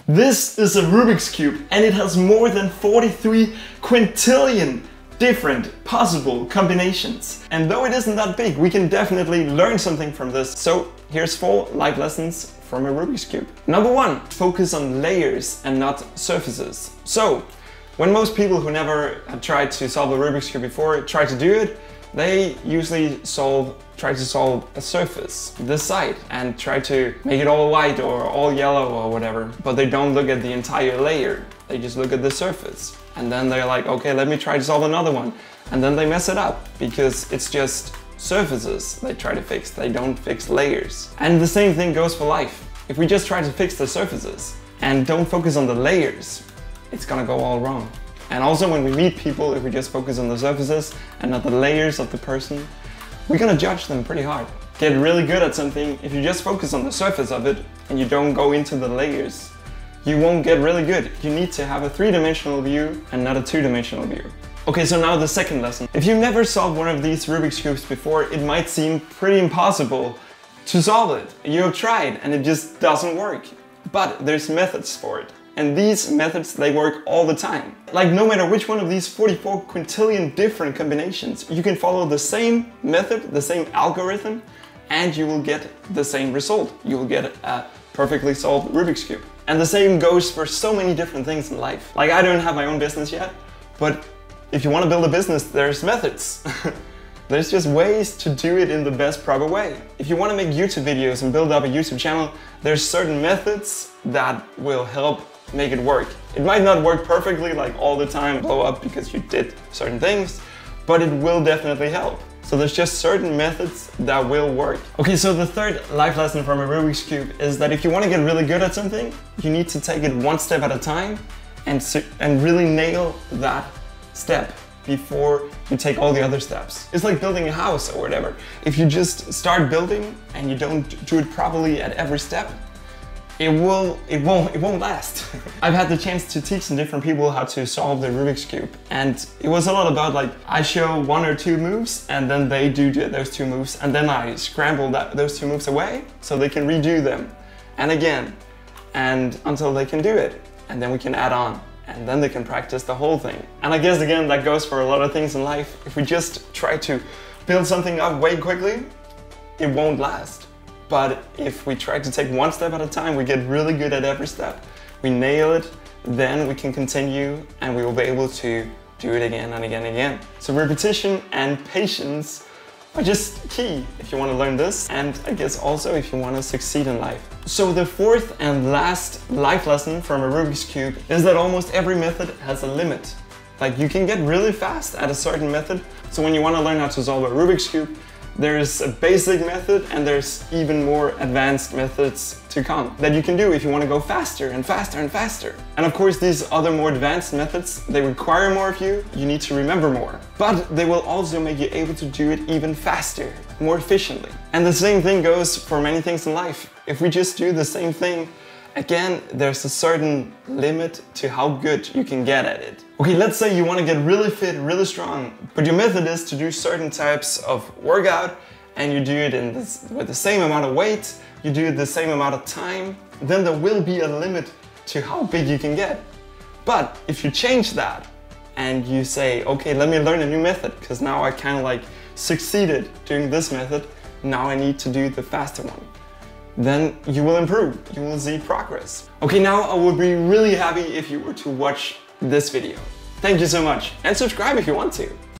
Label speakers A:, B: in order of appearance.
A: This is a Rubik's Cube and it has more than 43 quintillion different possible combinations. And though it isn't that big, we can definitely learn something from this. So here's 4 life lessons from a Rubik's Cube. Number 1, focus on layers and not surfaces. So when most people who never had tried to solve a Rubik's Cube before try to do it, they usually try to solve a surface, this side, and try to make it all white or all yellow or whatever. But they don't look at the entire layer, they just look at the surface. And then they're like, okay, let me try to solve another one. And then they mess it up because it's just surfaces they try to fix, they don't fix layers. And the same thing goes for life. If we just try to fix the surfaces and don't focus on the layers, it's gonna go all wrong. And also when we meet people, if we just focus on the surfaces and not the layers of the person, we're gonna judge them pretty hard. Get really good at something, if you just focus on the surface of it and you don't go into the layers, you won't get really good. You need to have a 3-dimensional view and not a 2-dimensional view. Okay, so now the second lesson. If you've never solved one of these Rubik's Cubes before, it might seem pretty impossible to solve it. You have tried and it just doesn't work. But there's methods for it. And these methods, they work all the time. Like no matter which one of these 44 quintillion different combinations, you can follow the same method, the same algorithm, and you will get the same result. You will get a perfectly solved Rubik's Cube. And the same goes for so many different things in life. Like I don't have my own business yet, but if you want to build a business, there's methods. There's just ways to do it in the best proper way. If you want to make YouTube videos and build up a YouTube channel, there's certain methods that will help make it work. It might not work perfectly, like all the time, blow up because you did certain things, but it will definitely help. So there's just certain methods that will work. Okay, so the third life lesson from a Rubik's Cube is that if you want to get really good at something, you need to take it one step at a time and really nail that step before you take all the other steps. It's like building a house or whatever. If you just start building and you don't do it properly at every step, it won't last. I've had the chance to teach some different people how to solve the Rubik's Cube, and it was a lot about like I show 1 or 2 moves and then they do those 2 moves and then I scramble those 2 moves away so they can redo them and again and until they can do it, and then we can add on and then they can practice the whole thing. And I guess again that goes for a lot of things in life. If we just try to build something up way quickly, it won't last. But if we try to take one step at a time, we get really good at every step. We nail it, then we can continue and we will be able to do it again and again and again. So repetition and patience are just key if you want to learn this, and I guess also if you want to succeed in life. So the fourth and last life lesson from a Rubik's Cube is that almost every method has a limit. Like you can get really fast at a certain method. So when you want to learn how to solve a Rubik's Cube, there's a basic method and there's even more advanced methods to come that you can do if you want to go faster and faster and faster. And of course these other more advanced methods, they require more of you, you need to remember more. But they will also make you able to do it even faster, more efficiently. And the same thing goes for many things in life. If we just do the same thing, again, there's a certain limit to how good you can get at it. Okay, let's say you want to get really fit, really strong, but your method is to do certain types of workout and you do it with the same amount of weight, you do it the same amount of time, then there will be a limit to how big you can get. But if you change that and you say, okay, let me learn a new method because now I kind of like succeeded doing this method, now I need to do the faster one. Then you will improve, you will see progress. Okay, now I would be really happy if you were to watch this video. Thank you so much, and subscribe if you want to.